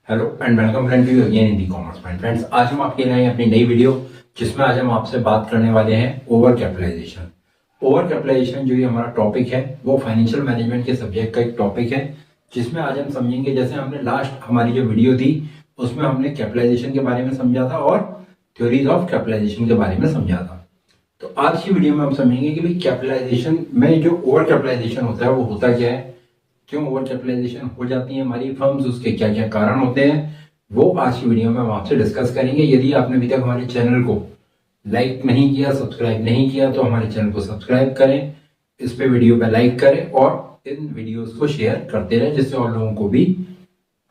Hello and welcome friend to again in the commerce point. Friends, आज हम आपके लिए आए अपनी नई वीडियो जिसमें आज हम आपसे बात करने वाले हैं ओवर कैपिटलाइजेशन। ओवर कैपिटलाइजेशन जो ये हमारा टॉपिक है वो फाइनेंशियल मैनेजमेंट के सब्जेक्ट का एक टॉपिक है जिसमें आज हम समझेंगे। जैसे हमने लास्ट हमारी जो वीडियो थी उसमें हमने कैपिटलाइजेशन के बारे में समझा था और थ्योरीज ऑफ कैपिटलाइजेशन के बारे में समझा था। तो आज की वीडियो में हम समझेंगे कि भाई कैपिटलाइजेशन में जो ओवर कैपिटलाइजेशन होता है वो होता क्या है, क्यों ओवर कैपिटलाइजेशन हो जाती है हमारी फर्म्स, उसके क्या क्या कारण होते हैं, वो आज की वीडियो में हम आपसे डिस्कस करेंगे। यदि आपने अभी तक हमारे चैनल को लाइक नहीं किया, सब्सक्राइब नहीं किया, तो हमारे चैनल को सब्सक्राइब करें, इस पे वीडियो पे लाइक करें और इन वीडियोस को शेयर करते रहे जिससे और लोगों को भी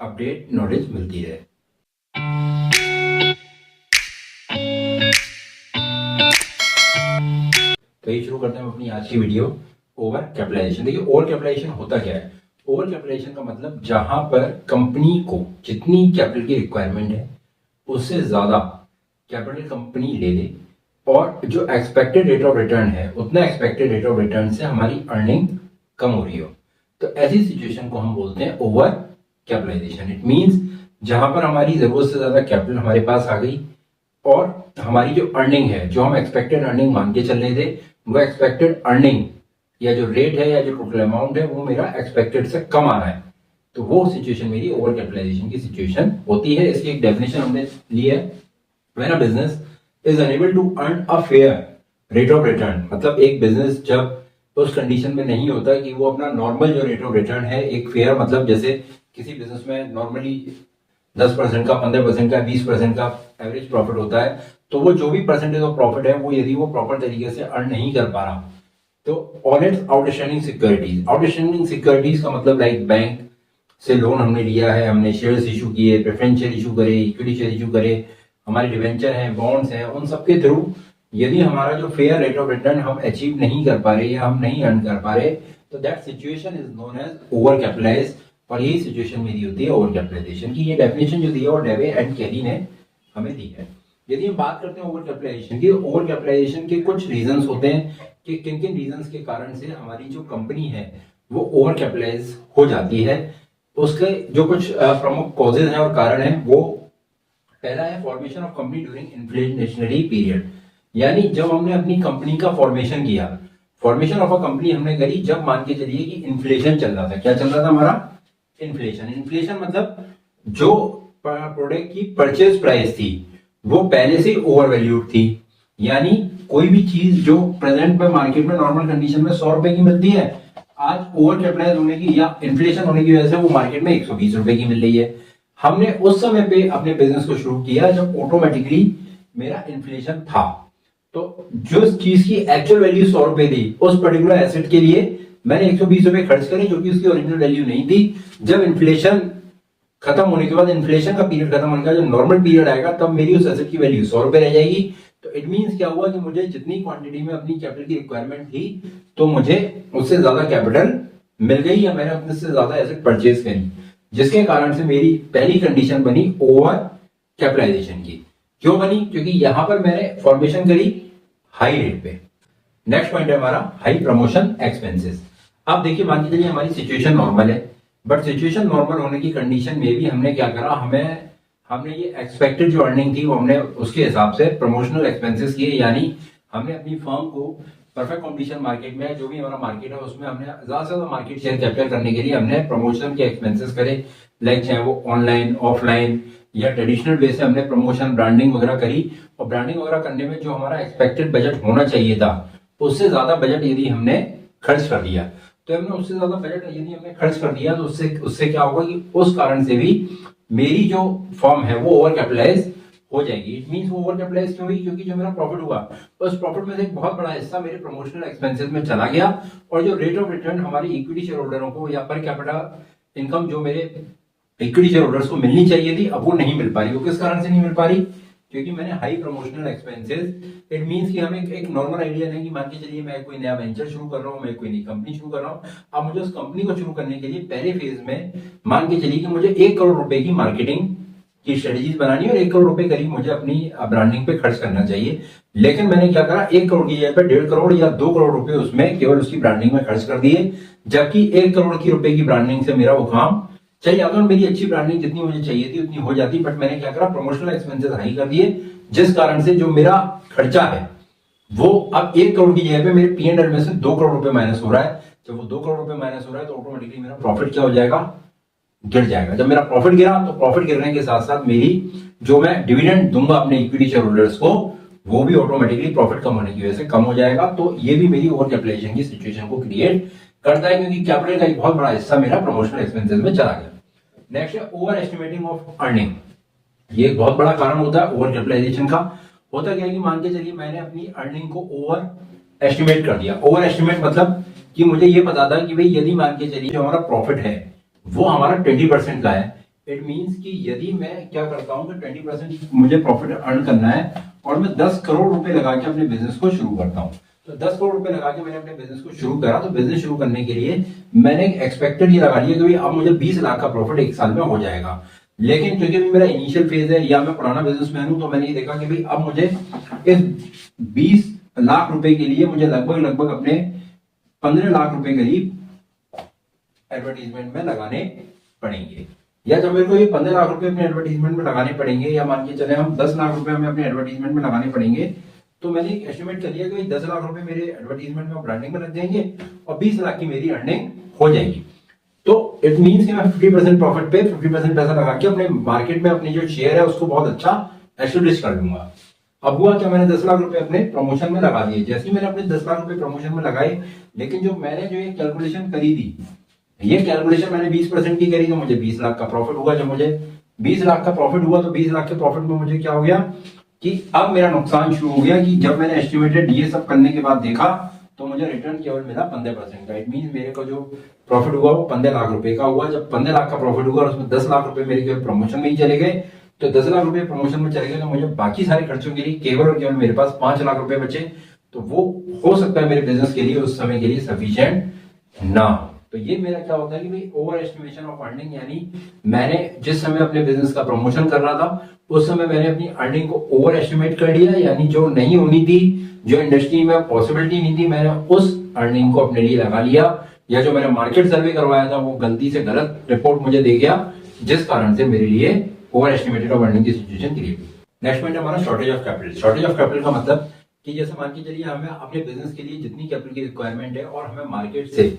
अपडेट नॉलेज मिलती रहे। तो ये शुरू करते हैं अपनी आज की वीडियो ओवर कैपिटलाइजेशन। देखिए, ओवर कैपिटलाइजेशन होता क्या है। ओवर कैपिटलाइजेशन का मतलब जहां पर कंपनी को जितनी कैपिटल की रिक्वायरमेंट है उससे ज्यादा कैपिटल कंपनी ले ले और जो एक्सपेक्टेड रेट ऑफ रिटर्न है उतना एक्सपेक्टेड रेट ऑफ रिटर्न से हमारी अर्निंग कम हो रही हो, तो ऐसी सिचुएशन को हम बोलते हैं ओवर कैपिटलाइजेशन। इट मींस जहां पर हमारी जरूरत से ज्यादा कैपिटल हमारे पास आ गई और हमारी जो अर्निंग है, जो हम एक्सपेक्टेड अर्निंग मान के चल रहे थे, वो एक्सपेक्टेड अर्निंग या जो रेट है या जो टोटल अमाउंट है वो मेरा एक्सपेक्टेड से कम आ रहा है, तो वो सिचुएशन मेरी ओवर कैपिटलाइजेशन की सिचुएशन होती है। इसकी एक डेफिनेशन हमने ली है, when a business is unable to earn a fair rate of return. मतलब एक बिजनेस जब उस कंडीशन में नहीं होता कि वो अपना नॉर्मल जो रेट ऑफ रिटर्न है, एक फेयर मतलब जैसे किसी बिजनेस में नॉर्मली 10% का, 15% का, 20% का एवरेज प्रॉफिट होता है, तो वो जो भी परसेंटेज ऑफ प्रॉफिट है वो यदि वो प्रॉपर तरीके से अर्न नहीं कर पा रहा तो on it's outstanding securities. Outstanding securities का मतलब लाइक बैंक से लोन हमने लिया है, हमने शेयर्स इशू किए, प्रेफरेंस शेयर इशू करे, इक्विटी शेयर इशू करे, हमारे डिवेंचर हैं, बॉन्ड्स हैं, उन सबके थ्रू यदि हमारा जो फेयर रेट ऑफ रिटर्न हम अचीव नहीं कर पा रहे या हम नहीं अर्न कर पा रहे, तो that situation is known as over capitalise. और यही सिचुएशन मेरी होती है ओवर कैपिटलाइजेशन की। ये डेफिनेशन जो दी है वो डेवे एंड केली ने हमें दी है। यदि हम बात करते हैं ओवर कैपिटलाइजेशन की, ओवर कैपिटलाइजेशन के कुछ रीजंस होते हैं कि किन किन रीजंस के कारण से हमारी जो कंपनी है वो ओवर कैपिटलाइज हो जाती है। उसके जो कुछ प्रमुख कॉजेज हैं और कारण हैं, वो पहला है formation of company during inflationary period. यानी जब हमने अपनी कंपनी का फॉर्मेशन किया, फॉर्मेशन ऑफ अ कंपनी हमने करी जब मान के चलिए कि इन्फ्लेशन चल रहा था। क्या चल रहा था हमारा? इन्फ्लेशन। इन्फ्लेशन मतलब जो प्रोडक्ट की परचेज प्राइस थी वो पहले से ओवर वैल्यूड थी। यानी कोई भी चीज जो प्रेजेंट में मार्केट में नॉर्मल कंडीशन में 100 रुपए की मिलती है, आज ओवर कैपिटलाइज होने की या इन्फ्लेशन होने की वजह से वो मार्केट में 120 रुपए की मिल रही है। हमने उस समय पे अपने बिजनेस को शुरू किया जब ऑटोमेटिकली मेरा इन्फ्लेशन था, तो जो चीज की एक्चुअल वैल्यू 100 रुपए थी उस पर्टिकुलर एसेट के लिए मैंने 120 रुपए खर्च करे जो कि उसकी ओरिजिनल वैल्यू नहीं थी। जब इन्फ्लेशन खत्म होने के बाद, इन्फ्लेशन का पीरियड खत्म होने का जब नॉर्मल पीरियड आएगा, तब मेरी उस एसेट की वैल्यू 100 रुपए रह जाएगी। तो इट मींस क्या हुआ कि मुझे जितनी क्वांटिटी में अपनी कैपिटल की रिक्वायरमेंट थी तो मुझे उससे ज्यादा कैपिटल मिल गई या मैंने अपने से ज्यादा एसेट परचेज करी, जिसके कारण से मेरी पहली कंडीशन बनी ओवर कैपिटलाइजेशन की। क्यों बनी? क्योंकि यहां पर मैंने फॉर्मेशन करी हाई रेट पे। नेक्स्ट पॉइंट है हमारा हाई प्रमोशन एक्सपेंसेस। अब देखिए, मान के चलिए हमारी सिचुएशन नॉर्मल है, बट सिचुएशन नॉर्मल होने की कंडीशन में भी हमने क्या करा, हमने ये एक्सपेक्टेड जो अर्निंग थी वो हमने उसके हिसाब से प्रमोशनल एक्सपेंसेस किए। यानी हमने अपनी फर्म को परफेक्ट कॉम्पिटिशन मार्केट में, जो भी हमारा मार्केट है उसमें हमने ज्यादा से ज्यादा मार्केट शेयर कैप्चर करने के लिए हमने प्रमोशन के एक्सपेंसेस करे। लाइक चाहे वो ऑनलाइन, ऑफलाइन या ट्रेडिशनल वे से हमने प्रमोशन, ब्रांडिंग वगैरह करी। और ब्रांडिंग वगैरह करने में जो हमारा एक्सपेक्टेड बजट होना चाहिए था उससे ज्यादा बजट यदि हमने खर्च कर दिया, तो हमने उससे ज्यादा बजट यदि हमने खर्च कर दिया तो उससे क्या होगा कि उस कारण से भी मेरी जो फर्म है वो ओवर कैपिटलाइज हो जाएगी। इट मींस वो ओवर कैपिटलाइज क्यों हुई? क्योंकि जो मेरा प्रॉफिट हुआ उस प्रॉफिट में से एक बहुत बड़ा हिस्सा मेरे प्रमोशनल एक्सपेंसेस में चला गया और जो रेट ऑफ रिटर्न हमारी इक्विटी शेयर होल्डरों को या पर कैपिटल इनकम जो मेरे इक्विटी शेयर होल्डर्स को मिलनी चाहिए थी, अब वो नहीं मिल पा रही। वो किस कारण से नहीं मिल पा रही? क्योंकि मैंने high promotional expenses. It means कि हमें एक नॉर्मल आइडिया नहीं कि मान के चलिए मैं कोई नया वेंचर शुरू कर रहा हूं, मैं कोई नई कंपनी शुरू कर रहा हूं। अब मुझे उस कंपनी को शुरू करने के लिए पहले फेज में मान के चलिए कि मुझे 1 करोड़ रुपए की मार्केटिंग की स्ट्रेटेजीज बनानी है और 1 करोड़ रुपए करीब मुझे अपनी ब्रांडिंग पे खर्च करना चाहिए। लेकिन मैंने क्या करा, 1 करोड़ की जगह पे 1.5 करोड़ या 2 करोड़ रुपए उसमें केवल उसकी ब्रांडिंग में खर्च कर दिए, जबकि 1 करोड़ की रुपए की ब्रांडिंग से मेरा वो काम चाहिए या तो मेरी अच्छी ब्रांडिंग जितनी मुझे चाहिए थी उतनी हो जाती, बट मैंने क्या करा, प्रमोशनल एक्सपेंसेस हाई कर दिए, जिस कारण से जो मेरा खर्चा है वो अब 1 करोड़ की जगह पे मेरे P&L में से 2 करोड़ रुपए माइनस हो रहा है। जब वो 2 करोड़ रुपए माइनस हो रहा है तो ऑटोमेटिकली मेरा प्रॉफिट क्या हो जाएगा, गिर जाएगा। जब मेरा प्रॉफिट गिरा तो प्रॉफिट गिरने के साथ साथ मेरी जो मैं डिविडेंड दूंगा अपने इक्विटी शेयर होल्डर्स को, वो भी ऑटोमेटिकली प्रॉफिट कम होने की वजह से कम हो जाएगा। तो ये भी मेरी ओवर कैपिटलाइजेशन की सिचुएशन को क्रिएट करता है, क्योंकि कैपिटल का एक बहुत बड़ा हिस्सा मेरा प्रमोशनल एक्सपेंसेस में चला गया। नेक्स्ट है ओवर एस्टिमेटिंग ऑफ अर्निंग। ये एक बहुत बड़ा कारण होता है ओवर कैपिटलाइजेशन का। होता क्या है कि मान के चलिए मैंने अपनी अर्निंग को ओवर एस्टिमेट कर दिया। ओवर एस्टिमेट मतलब कि मुझे ये पता था कि भाई यदि मान के चलिए जो हमारा प्रॉफिट है वो हमारा 20% का है, इट मींस कि यदि मैं क्या करता हूं कि 20% मुझे प्रॉफिट अर्न करना है और मैं 10 करोड़ रुपए लगा के अपने बिजनेस को शुरू करता हूं, तो 10 करोड़ रुपए लगा के मैंने अपने बिजनेस को शुरू करा। तो बिजनेस शुरू करने के लिए मैंने एक्सपेक्टेड ये लगा लिया कि भाई अब मुझे 20 लाख का प्रॉफिट एक साल में हो जाएगा। लेकिन क्योंकि मेरा इनिशियल फेज है या मैं पुराना बिजनेसमैन हूं, तो मैंने ये देखा कि भाई अब मुझे इस 20 लाख रुपए के लिए मुझे लगभग अपने 15 लाख रुपए करीब एडवर्टीजमेंट में लगाने पड़ेंगे। या जब मेरे को ये 15 लाख रुपए अपने एडवर्टीजमेंट में लगाने पड़ेंगे, या मान के चले हम 10 लाख रुपए हमें अपने एडवर्टीजमेंट में लगाने पड़ेंगे, तो मैंने एक एस्टिमेट कर लिया कि 10 लाख रुपए मेरे एडवर्टीजमेंट में ब्रांडिंग में लग जाएंगे और 20 लाख की मेरी अर्निंग हो जाएगी। तो इट मींस कि मैं 50% प्रॉफिट पे 50% पैसा लगा के अपने मार्केट में अपनी जो शेयर है उसको बहुत अच्छा एस्टेब्लिश कर लूंगा। अब हुआ क्या, मैंने 10 लाख रुपए अपने प्रमोशन में लगा दिए। जैसे ही मैंने अपने 10 लाख रुपए प्रमोशन में लगाए, लेकिन जो मैंने जो ये कैलकुलेशन करी थी, ये कैलकुलेशन मैंने 20% की करी, तो मुझे 20 लाख का प्रॉफिट हुआ। जब मुझे 20 लाख का प्रॉफिट हुआ तो 20 लाख के प्रॉफिट में मुझे क्या हो गया कि अब मेरा नुकसान शुरू हो गया कि जब मैंने एस्टिमेटेड ये सब करने के बाद देखा तो मुझे रिटर्न केवल मिला 15% का। इट मीन मेरे को जो प्रॉफिट हुआ वो 15 लाख रुपए का हुआ। जब 15 लाख का प्रॉफिट हुआ और उसमें 10 लाख रुपए मेरे केवल प्रमोशन में ही चले गए, तो 10 लाख रुपए प्रमोशन में चले गए, तो मुझे बाकी सारे खर्चों के लिए केवल और केवल मेरे पास 5 लाख रुपए बचे। तो वो हो सकता है मेरे बिजनेस के लिए उस समय के लिए सफिशिएंट ना हो। तो ये मेरा क्या होता है कि भाई ओवर एस्टिमेशन ऑफ अर्निंग, यानी मैंने जिस समय अपने बिजनेस का प्रमोशन कर रहा था उस समय मैंने अपनी अर्निंग को ओवर एस्टिमेट कर लिया, यानी जो नहीं होनी थी, जो इंडस्ट्री में पॉसिबिलिटी नहीं थी, मैंने उस अर्निंग को अपने लिए लगा लिया। या जो मैंने मार्केट सर्वे करवाया था वो गलती से गलत रिपोर्ट मुझे दे गया, जिस कारण से मेरे लिए ओवर एस्टिमेटेड ऑफ अर्निंग की सिचुएशन क्रिएट हुई। नेक्स्ट पॉइंट हमारा shortage of capital. Shortage of capital का मतलब कि जैसे मान के चलिए हमें अपने बिजनेस के लिए जितनी कैपिटल की रिक्वायरमेंट है और हमें मार्केट से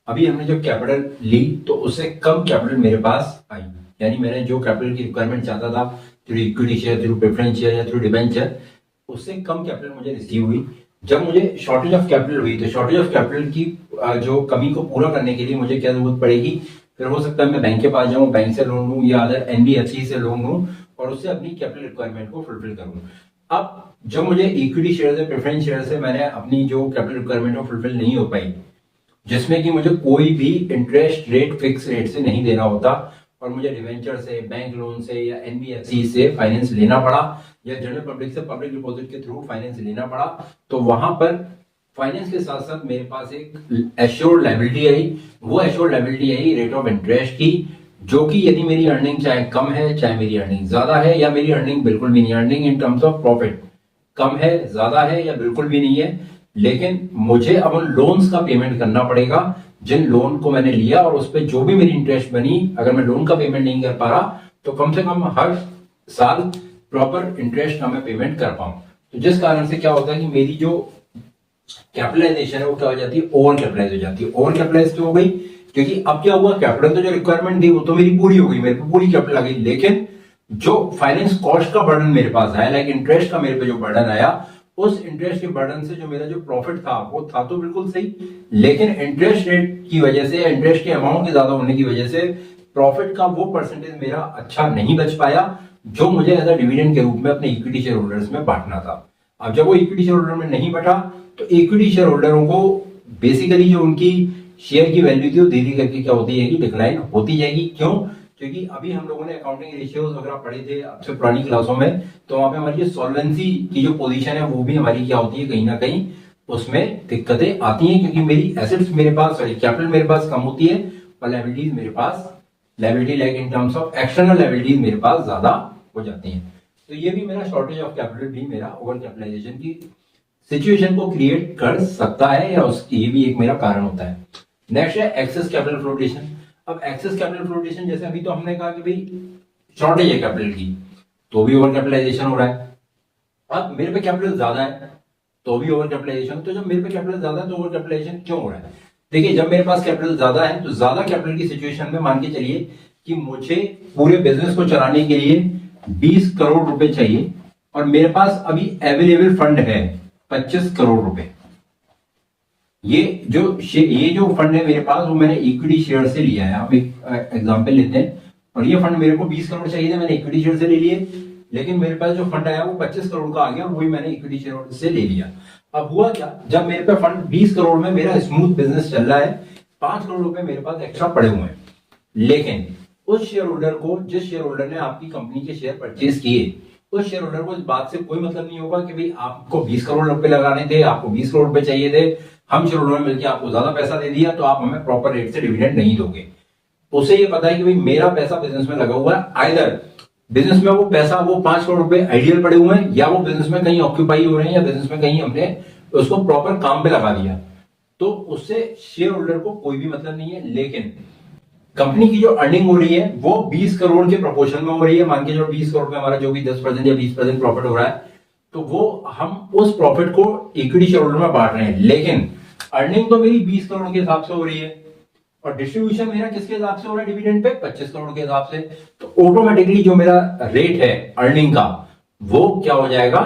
अभी हमने जो कैपिटल ली तो उससे कम कैपिटल मेरे पास आई, यानी मैंने जो कैपिटल की रिक्वायरमेंट चाहता था through equity share, through preference share या थ्रू डिबेंचर, उससे कम कैपिटल मुझे रिसीव हुई। जब मुझे शॉर्टेज ऑफ कैपिटल हुई तो शॉर्टेज ऑफ कैपिटल की जो कमी को पूरा करने के लिए मुझे क्या जरूरत पड़ेगी, फिर हो सकता है मैं बैंक के पास जाऊं, बैंक से लोन लूं या अदर एनबीएफसी से लोन लूं और उससे अपनी कैपिटल रिक्वायरमेंट को फुलफिल करूं। अब जब मुझे इक्विटी शेयर से, प्रेफरेंस शेयर से मैंने अपनी जो कैपिटल रिक्वायरमेंट को फुलफिल नहीं हो पाई, जिसमें कि मुझे कोई भी इंटरेस्ट रेट फिक्स रेट से नहीं देना होता और मुझे डिवेंचर से, बैंक लोन से या एनबीएफसी से फाइनेंस लेना पड़ा या जनरल पब्लिक से पब्लिक डिपॉजिट के थ्रू फाइनेंस लेना पड़ा, तो वहां पर फाइनेंस के साथ साथ मेरे पास एक एश्योर्ड लायबिलिटी आई। वो assured liability I rate of interest की, जो कि यदि मेरी अर्निंग चाहे कम है चाहे मेरी अर्निंग ज्यादा है या मेरी अर्निंग बिल्कुल भी नहीं, earning in terms of profit कम है, ज्यादा है या बिल्कुल भी नहीं है, लेकिन मुझे अब उन लोन्स का पेमेंट करना पड़ेगा जिन लोन को मैंने लिया, और उस पर जो भी मेरी इंटरेस्ट बनी, अगर मैं लोन का पेमेंट नहीं कर पा रहा तो कम से कम हर साल प्रॉपर इंटरेस्ट का मैं पेमेंट कर पाऊं। तो जिस कारण से क्या होता है कि मेरी जो कैपिटलाइजेशन है वो क्या हो जाती है, ओवर कैपिटलाइज हो जाती है। ओवर कैपिटलाइज क्यों हो गई, क्योंकि अब क्या हुआ, कैपिटल तो जो रिक्वायरमेंट थी वो तो मेरी पूरी हो गई, मेरे पे पूरी कैपिटल आ गई, लेकिन जो फाइनेंस कॉस्ट का बर्डन मेरे पास आया, लाइक इंटरेस्ट का मेरे पे जो बर्डन आया, उस इंटरेस्ट के बर्डन से जो मेरा जो प्रॉफिट था वो था तो बिल्कुल सही, लेकिन इंटरेस्ट रेट की वजह से, इंटरेस्ट के अमाउंट के ज्यादा होने की वजह से प्रॉफिट का वो परसेंटेज मेरा अच्छा नहीं बच पाया जो मुझे एज अ डिविडेंड के रूप में अपने इक्विटी शेयर होल्डर्स में बांटना था। अब जब वो इक्विटी शेयर होल्डर में नहीं बटा तो इक्विटी शेयर होल्डरों को बेसिकली जो उनकी शेयर की वैल्यू थी वो धीरे करके क्या होती है कि डिक्लाइन होती जाएगी। क्यों, क्योंकि अभी हम लोगों ने अकाउंटिंग रेशियोज वगैरह पढ़े थे आपसे पुरानी क्लासों में, तो वहां पे हमारी जो सॉल्वेंसी की जो पोजीशन है वो भी हमारी क्या होती है, कहीं ना कहीं उसमें दिक्कतें आती हैं, क्योंकि मेरी एसेट्स मेरे पास, सॉरी कैपिटल मेरे पास कम होती है और लायबिलिटीज मेरे पास, liability like in terms of external liabilities मेरे पास ज्यादा हो जाती हैं। तो ये भी मेरा शॉर्टेज ऑफ कैपिटल भी मेरा ओवर कैपिटलाइजेशन की सिचुएशन को क्रिएट कर सकता है या उसकी ये भी एक मेरा कारण होता है। नेक्स्ट है एक्सेस कैपिटल फ्लोटेशन। अब एक्सेस कैपिटल फ्लोटेशन, जैसे अभी तो हमने कहा कि भाई शॉर्टेज है कैपिटल की, तो भी ओवर कैपिटलाइजेशन हो रहा है। अब मेरे पे कैपिटल ज्यादा है तो भी ओवर कैपिटलाइजेशन। तो जब मेरे पे कैपिटल ज्यादा है तो ओवर कैपिटलाइजेशन क्यों हो रहा है? देखिए, जब मेरे पास कैपिटल ज्यादा है तो ज्यादा कैपिटल की सिचुएशन में मान के चलिए कि मुझे पूरे बिजनेस को चलाने के लिए 20 करोड़ रुपए चाहिए और मेरे पास अभी अवेलेबल फंड है 25 करोड़ रुपए। ये जो फंड है मेरे पास, वो मैंने इक्विटी शेयर से लिया है। आप एक एग्जांपल लेते हैं, और ये फंड मेरे को 20 करोड़ चाहिए थे, मैंने इक्विटी शेयर से ले लिए, लेकिन मेरे पास जो फंड आया वो 25 करोड़ का आ गया, वही मैंने इक्विटी शेयर से ले लिया। अब हुआ क्या, जब मेरे पे फंड 20 करोड़ में मेरा स्मूथ बिजनेस चल रहा है, 5 करोड़ रुपए मेरे पास एक्स्ट्रा पड़े हुए हैं, लेकिन उस शेयर होल्डर को, जिस शेयर होल्डर ने आपकी कंपनी के शेयर परचेज किए, उस शेयर होल्डर को इस बात से कोई मतलब नहीं होगा कि भाई आपको 20 करोड़ रुपए लगाने थे, आपको 20 करोड़ रुपए चाहिए थे, हम शेयर होल्डर मिलकर आपको ज्यादा पैसा दे दिया तो आप हमें प्रॉपर रेट से डिविडेंड नहीं दोगे। उसे ये पता है कि भाई मेरा पैसा बिजनेस में लगा हुआ है, आइदर बिजनेस में वो पैसा, वो 5 करोड़ रुपए आइडियल पड़े हुए हैं, या वो बिजनेस में कहीं ऑक्यूपाई हो रहे हैं, या बिजनेस में कहीं हमने उसको प्रॉपर काम पे लगा दिया, तो उससे शेयर होल्डर को कोई भी मतलब नहीं है। लेकिन कंपनी की जो अर्निंग हो रही है वो 20 करोड़ के प्रोपोर्शन में हो रही है। मान के जो 20 करोड़ में हमारा जो भी 10% या 20% प्रॉफिट हो रहा है, तो वो हम उस प्रॉफिट को इक्विटी शेयर होल्डर में बांट रहे हैं, लेकिन अर्निंग तो मेरी 20 करोड़ के हिसाब से हो रही है और डिस्ट्रीब्यूशन मेरा किसके हिसाब से हो रहा है डिविडेंड पे, 25 करोड़ के हिसाब से। तो ऑटोमेटिकली जो मेरा रेट है अर्निंग का, वो क्या हो जाएगा,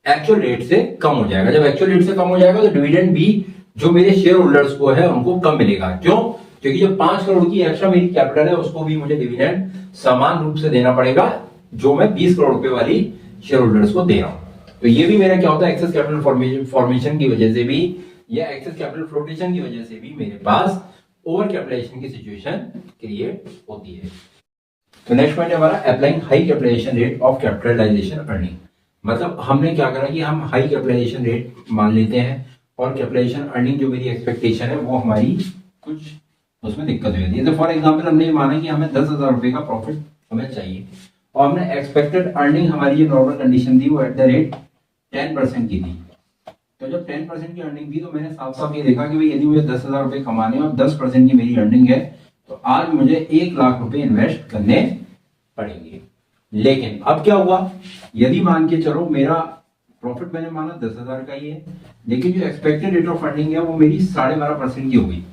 एक्चुअल रेट से कम हो जाएगा। जब एक्चुअल रेट से कम हो जाएगा तो डिविडेंड भी जो मेरे शेयर होल्डर्स को है उनको कम मिलेगा। क्यों? क्योंकि जो 5 करोड़ की एक्स्ट्रा मेरी कैपिटल है उसको भी मुझे डिविडेंड समान रूप से देना पड़ेगा जो मैं 20 करोड़ रुपए वाली शेयर होल्डर्स को दे रहा हूं। तो ये भी मेरा क्या होता है, एक्सेस कैपिटल फॉर्मेशन की वजह से भी या एक्सेस कैपिटल फ्लोटेशन की वजह से भी मेरे पास ओवर कैपिटलाइजेशन की सिचुएशन क्रिएट होती है। तो नेक्स्ट पॉइंट है हमारा applying high capitalisation rate of capitalisation earning. मतलब हमने क्या करा कि हम हाई कैपिटलाइजेशन रेट मान लेते हैं और कैपिटलाइजेशन अर्निंग जो मेरी एक्सपेक्टेशन है वो हमारी कुछ उसमें दिक्कत हो जाती है। तो फॉर एग्जांपल हमने ये माना कि हमें 10,000 रुपए का प्रॉफिट हमें चाहिए और हमने एक्सपेक्टेड अर्निंग हमारी जो नॉर्मल कंडीशन थी वो एट द रेट 10% की थी। तो जब 10% की अर्निंग थी तो मैंने साफ साफ ये देखा कि भाई यदि मुझे 10,000 रुपए कमाने और 10% की मेरी अर्निंग है तो आज मुझे 1 लाख रुपए इन्वेस्ट करने पड़ेंगे। लेकिन अब क्या हुआ, यदि मान के चलो मेरा प्रॉफिट मैंने माना 10,000 का ही है, लेकिन जो एक्सपेक्टेड रेट ऑफ अर्निंग है वो मेरी 12.5% की हो गई।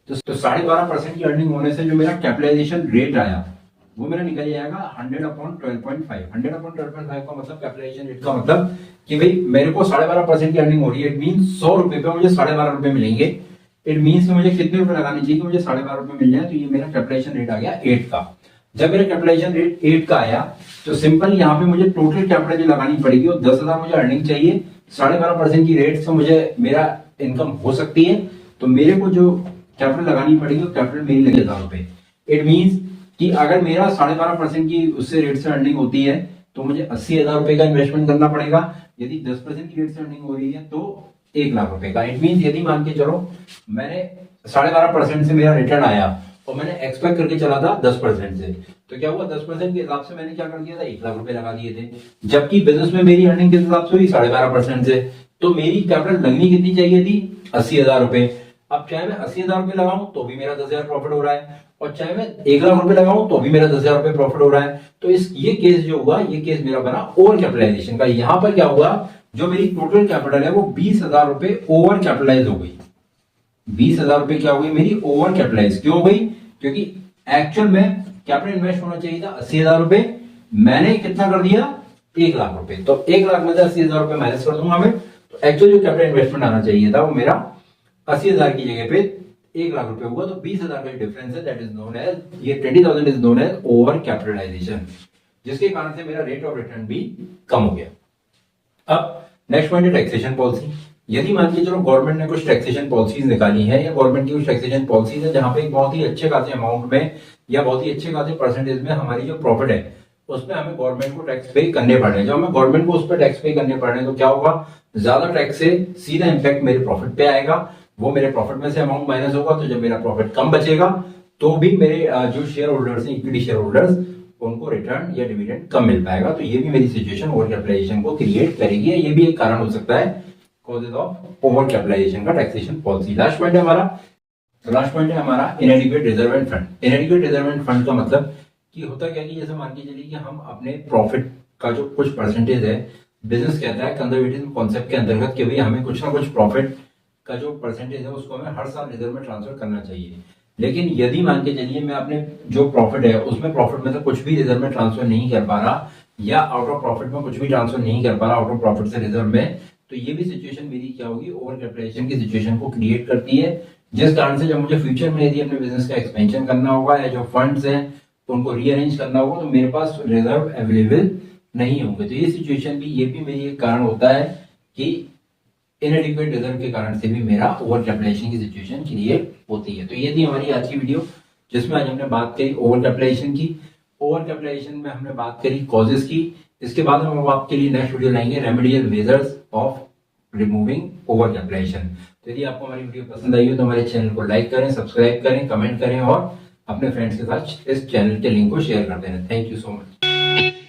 तो 12.5% की अर्निंग होने से जो मेरा कैपिटलाइजेशन रेट आया वो मेरा निकल जाएगा 100/12.5। 100/12.5 का मतलब कैपिटलाइजेशन रेट का मतलब कि भाई मेरे को 12.5% की अर्निंग हो रही है। इट मीन 100 रुपए पे मुझे 12.5 रुपए मिलेंगे। इट मीन मुझे कितने रुपए लगाने चाहिए कि मुझे 12.5 रुपए मिल जाए। तो ये मेरा कैपिटलाइजेशन रेट आ गया 8 का। जब मेरा कैपिटलाइजेशन रेट 8 का आया तो सिंपल यहाँ पे मुझे टोटल कैपिटल जो लगानी पड़ेगी वो 10,000 मुझे अर्निंग चाहिए। 12.5% की रेट से मुझे मेरा इनकम हो सकती है, तो मेरे को जो कैपिटल लगानी पड़ेगी वो कैपिटल मेरी लगे 1,000 रुपए। इट मीन्स कि अगर मेरा 12.5% की उससे रेट से अर्निंग होती है तो मुझे 80,000 रुपए का इन्वेस्टमेंट करना पड़ेगा। यदि 10% की रेट से अर्निंग हो रही है तो 1 लाख रुपए का। इट मीन्स यदि मान के चलो मैंने 12.5% से मेरा रिटर्न आया और मैंने एक्सपेक्ट करके चला था 10% से, तो क्या हुआ, 10% के हिसाब से मैंने क्या कर दिया था, 1 लाख रुपए लगा दिए थे। जबकि बिजनेस में मेरी अर्निंग किस हिसाब से हुई, 12.5% से, तो मेरी कैपिटल लगनी कितनी चाहिए थी, 80,000 रुपए। अब चाहे मैं 80,000 रुपए लगाऊं तो भी मेरा 10,000 प्रॉफिट हो रहा है और चाहे मैं 1 लाख रुपए लगाऊं तो भी मेरा 10,000 रुपए प्रॉफिट हो रहा है। तो ये केस जो हुआ, ये केस मेरा बना ओवर कैपिटलाइजेशन का। यहां पर क्या हुआ, जो मेरी टोटल कैपिटल है वो 20,000 रुपए ओवर कैपिटलाइज हो गई। 20,000 रुपए क्या हो गई मेरी ओवर कैपिटलाइज। क्यों हो गई, क्योंकि एक्चुअल में कैपिटल इन्वेस्ट होना चाहिए था 80,000 रुपए, मैंने कितना कर दिया, 1 लाख रुपए। तो 1 लाख में से 80,000 रुपए माइनस कर दूंगा मैं, तो एक्चुअल जो कैपिटल इन्वेस्टमेंट आना चाहिए था वो मेरा 80,000 की जगह पे 1 लाख रुपए हुआ। तो 20,000 का डिफरेंस है, दैट इज नोन एज, ये 20,000 is known as over capitalisation, जिसके कारण से मेरा रेट ऑफ रिटर्न भी कम हो गया। अब नेक्स्ट पॉइंट है टैक्सेशन पॉलिसी। यदि मान के चलो गवर्नमेंट ने कुछ टैक्सेशन पॉलिसीज निकाली है या गवर्नमेंट की कुछ टैक्सेशन पॉलिसीज है जहां पे एक बहुत ही अच्छे खासे अमाउंट में या बहुत ही अच्छे खासे परसेंटेज में हमारी जो प्रॉफिट है उसमें हमें गवर्नमेंट को टैक्स पे करने पड़ रहे हैं। जब हमें गवर्नमेंट को उस पर टैक्स पे करने पड़ रहे हैं तो क्या होगा, ज्यादा टैक्स से सीधा इंपैक्ट मेरे प्रॉफिट पे आएगा, वो मेरे प्रॉफिट में से अमाउंट माइनस होगा। तो जब मेरा प्रॉफिट कम बचेगा तो भी मेरे जो शेयर होल्डर्स हैं, इक्विटी शेयर होल्डर्स, उनको रिटर्न या डिविडेंड कम मिल पाएगा। तो ये भी मेरी सिचुएशन ओवर कैपिटलाइजेशन को क्रिएट करेगी। ये भी एक कारण हो सकता है कॉजेज ऑफ ओवर कैपिटलाइजेशन का टैक्सेशन पॉलिसी। लास्ट पॉइंट है हमारा तो लास्ट पॉइंट है हमारा इनएडिक्वेट रिजर्वेंट फंड। इनएडिक्वेट रिजर्वेंट फंड का मतलब कि होता क्या है कि जैसे मान के चलिए कि हम अपने प्रॉफिट का जो कुछ परसेंटेज है, बिजनेस कहता है कंजर्वेटिव कॉन्सेप्ट के अंतर्गत कि भाई हमें कुछ ना कुछ प्रॉफिट का जो परसेंटेज है उसको हमें हर साल रिजर्व में ट्रांसफर करना चाहिए। लेकिन यदि मान के चलिए मैं अपने जो प्रॉफिट है उसमें प्रॉफिट में से कुछ भी रिजर्व में ट्रांसफर नहीं कर पा रहा, या आउट ऑफ प्रॉफिट में कुछ भी ट्रांसफर नहीं कर पा रहा आउट ऑफ प्रॉफिट से रिजर्व में, तो ये भी सिचुएशन मेरी क्या होगी, ओवर कैपिटलाइजेशन की सिचुएशन को क्रिएट करती है। जिस कारण से जब मुझे फ्यूचर में यदि अपने बिजनेस का एक्सपेंशन करना होगा या जो फंड्स हैं उनको रीअरेंज करना होगा तो मेरे पास रिजर्व अवेलेबल नहीं होंगे। तो ये सिचुएशन भी, ये भी मेरी एक कारण होता है कि इनएडिक्वेट रिजर्व के कारण से भी मेरा ओवर कैपिटलाइजेशन की सिचुएशन क्रिएट होती है। तो ये थी हमारी आज की वीडियो जिसमें आज हमने बात करी ओवर कैपिटलाइजेशन की। ओवर कैपिटलाइजेशन में हमने बात करी कॉजेस की। इसके बाद हम आपके लिए नेक्स्ट वीडियो लाएंगे remedial measures of removing over capitalisation. तो यदि आपको हमारी वीडियो पसंद आई हो तो हमारे चैनल को लाइक करें, सब्सक्राइब करें, कमेंट करें और अपने फ्रेंड्स के साथ इस चैनल के लिंक को शेयर कर देना। Thank you so much.